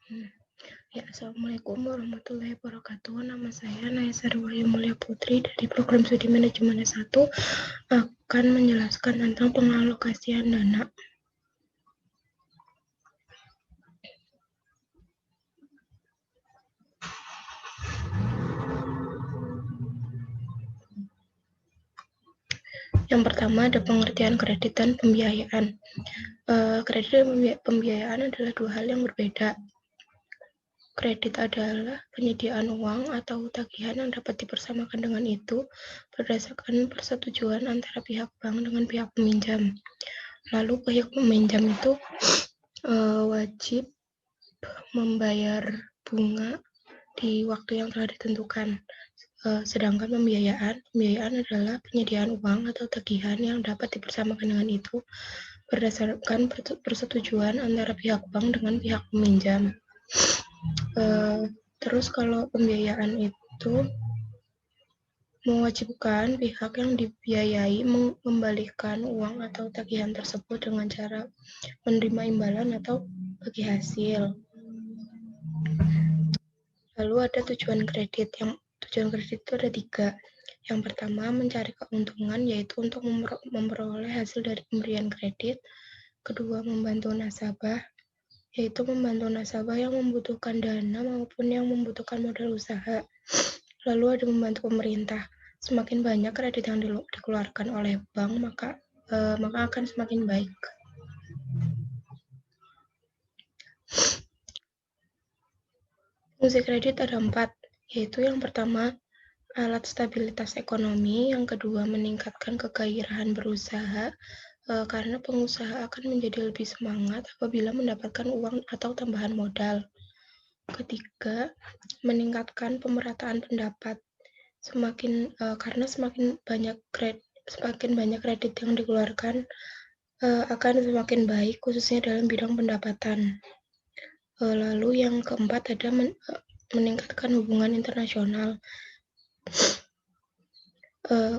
Ya, Assalamualaikum warahmatullahi wabarakatuh. Nama saya Naya Sarwaya Mulia Putri dari Program Studi Manajemen S1 akan menjelaskan tentang pengalokasian dana. Yang pertama ada pengertian kredit dan pembiayaan. Kredit dan pembiayaan adalah dua hal yang berbeda. Kredit adalah penyediaan uang atau tagihan yang dapat dipersamakan dengan itu berdasarkan persetujuan antara pihak bank dengan pihak peminjam. Lalu pihak peminjam itu wajib membayar bunga di waktu yang telah ditentukan. Sedangkan pembiayaan adalah penyediaan uang atau tagihan yang dapat dipersamakan dengan itu berdasarkan persetujuan antara pihak bank dengan pihak peminjam. Terus kalau pembiayaan itu mewajibkan pihak yang dibiayai mengembalikan uang atau tagihan tersebut dengan cara menerima imbalan atau bagi hasil. Lalu ada tujuan kredit. Tujuan kredit itu ada 3. Yang pertama, mencari keuntungan, yaitu untuk memperoleh hasil dari pemberian kredit. Kedua, membantu nasabah, yaitu membantu nasabah yang membutuhkan dana maupun yang membutuhkan modal usaha. Lalu ada membantu pemerintah. Semakin banyak kredit yang dikeluarkan oleh bank, maka akan semakin baik. Fungsi kredit ada 4, yaitu yang pertama, alat stabilitas ekonomi, yang kedua, meningkatkan kegairahan berusaha, karena pengusaha akan menjadi lebih semangat apabila mendapatkan uang atau tambahan modal. Ketiga, meningkatkan pemerataan pendapat, karena semakin banyak kredit yang dikeluarkan akan semakin baik, khususnya dalam bidang pendapatan. Lalu yang keempat ada meningkatkan hubungan internasional,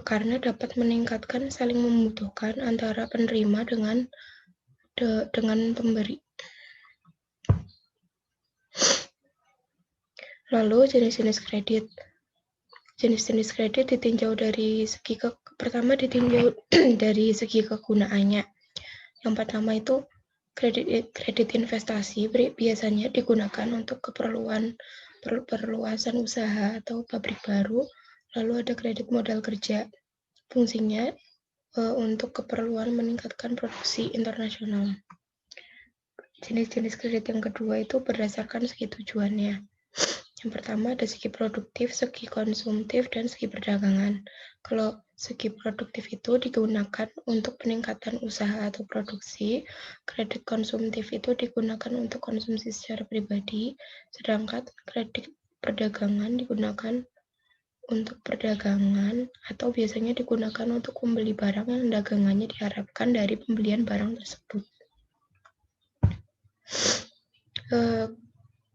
karena dapat meningkatkan saling membutuhkan antara penerima dengan pemberi. Lalu jenis-jenis kredit. Jenis-jenis kredit ditinjau dari segi pertama ditinjau dari segi kegunaannya. Yang pertama itu kredit investasi biasanya digunakan untuk keperluan perluasan usaha atau pabrik baru. Lalu ada kredit modal kerja. Fungsinya untuk keperluan meningkatkan produksi internasional. Jenis-jenis kredit yang kedua itu berdasarkan segi tujuannya. Yang pertama ada segi produktif, segi konsumtif, dan segi perdagangan. Kalau segi produktif itu digunakan untuk peningkatan usaha atau produksi, kredit konsumtif itu digunakan untuk konsumsi secara pribadi, sedangkan kredit perdagangan digunakan untuk perdagangan atau biasanya digunakan untuk membeli barang yang dagangannya diharapkan dari pembelian barang tersebut.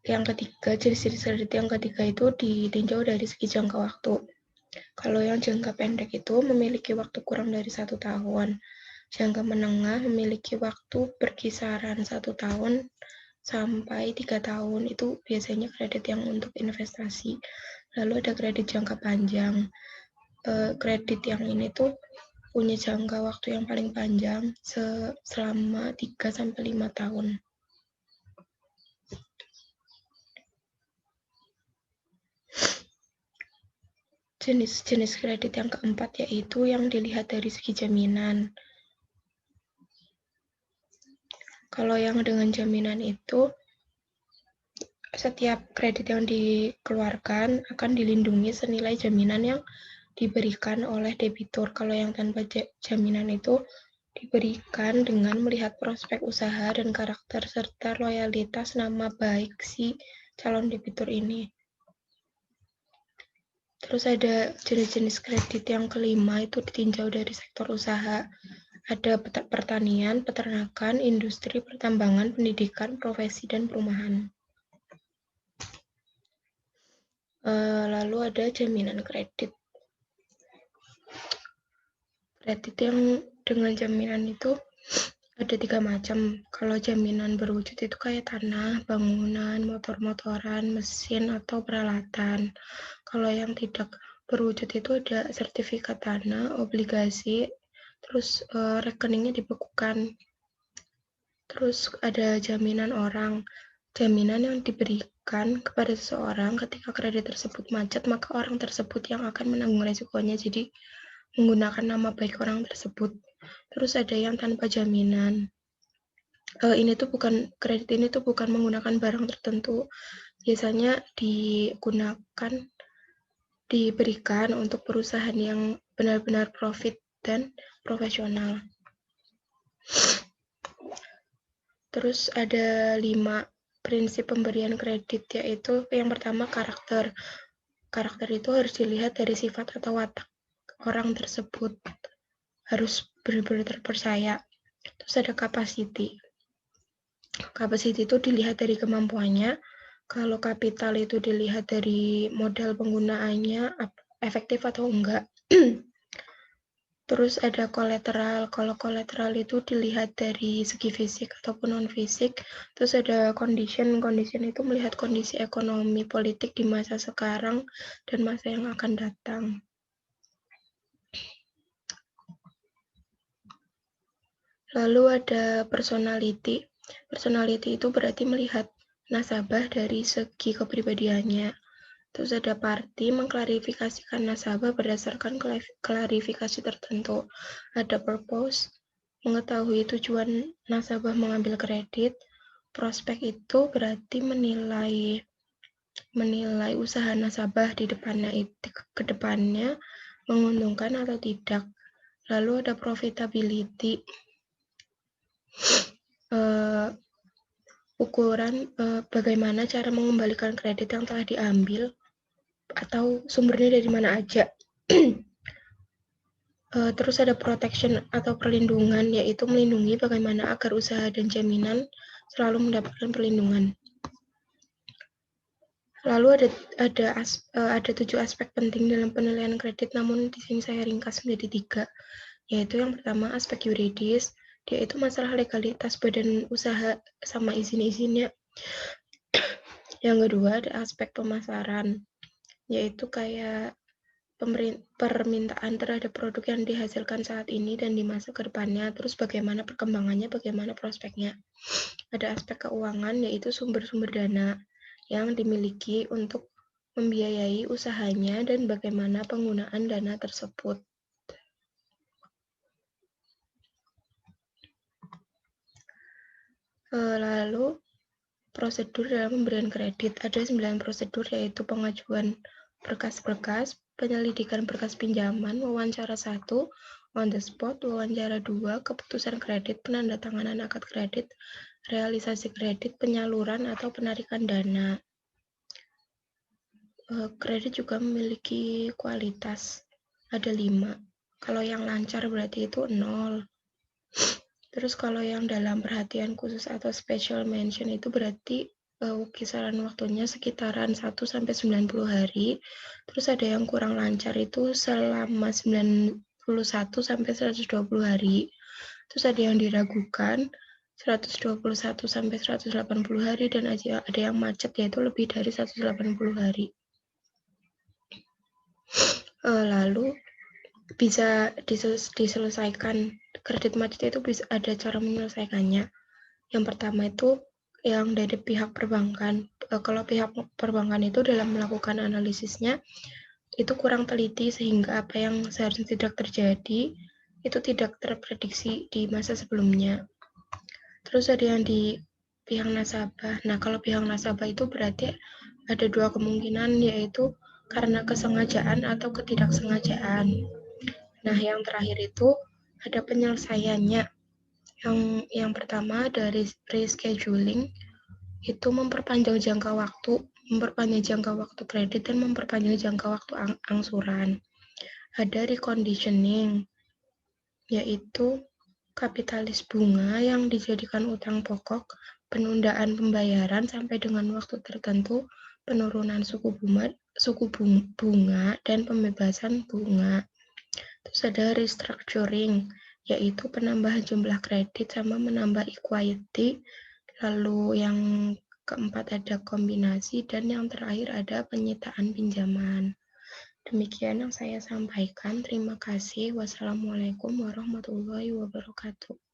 Yang ketiga, jenis-jenis kredit yang ketiga itu ditinjau dari segi jangka waktu. Kalau yang jangka pendek itu memiliki waktu kurang dari 1 tahun. Jangka menengah memiliki waktu berkisaran 1 tahun sampai 3 tahun. Itu biasanya kredit yang untuk investasi. Lalu ada kredit jangka panjang. Kredit yang ini tuh punya jangka waktu yang paling panjang selama 3-5 tahun. Jenis-jenis kredit yang keempat yaitu yang dilihat dari segi jaminan. Kalau yang dengan jaminan itu, setiap kredit yang dikeluarkan akan dilindungi senilai jaminan yang diberikan oleh debitur. Kalau yang tanpa jaminan itu diberikan dengan melihat prospek usaha dan karakter serta loyalitas nama baik si calon debitur ini. Terus ada jenis-jenis kredit yang kelima itu ditinjau dari sektor usaha. Ada pertanian, peternakan, industri, pertambangan, pendidikan, profesi, dan perumahan. Lalu ada jaminan kredit. Kredit yang dengan jaminan itu Ada 3 macam. Kalau jaminan berwujud itu kayak tanah, bangunan, motor-motoran, mesin, atau peralatan. Kalau yang tidak berwujud itu ada sertifikat tanah, obligasi, terus rekeningnya dibekukan. Terus ada jaminan orang. Jaminan yang diberikan kepada seseorang ketika kredit tersebut macet, maka orang tersebut yang akan menanggung resikonya. Jadi menggunakan nama baik orang tersebut. Terus ada yang tanpa jaminan. Kredit ini tuh bukan menggunakan barang tertentu. Biasanya diberikan untuk perusahaan yang benar-benar profit dan profesional. Terus ada 5 prinsip pemberian kredit, yaitu yang pertama karakter. Karakter itu harus dilihat dari sifat atau watak orang tersebut. Harus benar-benar terpercaya. Terus ada capacity. Capacity itu dilihat dari kemampuannya. Kalau kapital itu dilihat dari modal penggunaannya, efektif atau enggak. Terus ada kolateral. Kalau kolateral itu dilihat dari segi fisik ataupun non-fisik. Terus ada condition. Condition itu melihat kondisi ekonomi politik di masa sekarang dan masa yang akan datang. Lalu ada personality. Personality itu berarti melihat nasabah dari segi kepribadiannya. Terus ada party, mengklarifikasikan nasabah berdasarkan klarifikasi tertentu. Ada purpose, mengetahui tujuan nasabah mengambil kredit. Prospek itu berarti menilai usaha nasabah di depannya ke depannya menguntungkan atau tidak. Lalu ada profitability. Ukuran bagaimana cara mengembalikan kredit yang telah diambil atau sumbernya dari mana aja. Terus ada protection atau perlindungan, yaitu melindungi bagaimana agar usaha dan jaminan selalu mendapatkan perlindungan. Lalu ada 7 aspek penting dalam penilaian kredit, namun di sini saya ringkas menjadi 3, yaitu yang pertama aspek yuridis, yaitu masalah legalitas badan usaha sama izin-izinnya. Yang kedua ada aspek pemasaran, yaitu kayak permintaan terhadap produk yang dihasilkan saat ini dan di masa ke depannya, terus bagaimana perkembangannya, bagaimana prospeknya. Ada aspek keuangan, yaitu sumber-sumber dana yang dimiliki untuk membiayai usahanya dan bagaimana penggunaan dana tersebut. Lalu prosedur dalam pemberian kredit. Ada 9 prosedur, yaitu pengajuan berkas-berkas, penyelidikan berkas pinjaman, wawancara 1, on the spot, wawancara 2, keputusan kredit, penandatanganan akad kredit, realisasi kredit, penyaluran atau penarikan dana. Kredit juga memiliki kualitas, ada 5. Kalau yang lancar berarti itu 0. Terus kalau yang dalam perhatian khusus atau special mention itu berarti kisaran waktunya sekitaran 1-90 hari. Terus ada yang kurang lancar itu selama 91-120 hari. Terus ada yang diragukan 121-180 hari, dan ada yang macet yaitu lebih dari 180 hari. Lalu bisa diselesaikan kredit macet itu, bisa ada cara menyelesaikannya. Yang pertama itu yang dari pihak perbankan. Kalau pihak perbankan itu dalam melakukan analisisnya itu kurang teliti, sehingga apa yang seharusnya tidak terjadi itu tidak terprediksi di masa sebelumnya. Terus ada yang di pihak nasabah. Nah, kalau pihak nasabah itu berarti ada 2 kemungkinan, yaitu karena kesengajaan atau ketidaksengajaan. Nah, yang terakhir itu ada penyelesaiannya. Yang pertama dari rescheduling, itu memperpanjang jangka waktu kredit dan memperpanjang jangka waktu angsuran. Ada reconditioning, yaitu kapitalis bunga yang dijadikan utang pokok, penundaan pembayaran sampai dengan waktu tertentu, penurunan suku bunga dan pembebasan bunga. Terus ada restructuring, yaitu penambahan jumlah kredit sama menambah equity. Lalu yang keempat ada kombinasi, dan yang terakhir ada penyitaan pinjaman. Demikian yang saya sampaikan. Terima kasih. Wassalamualaikum warahmatullahi wabarakatuh.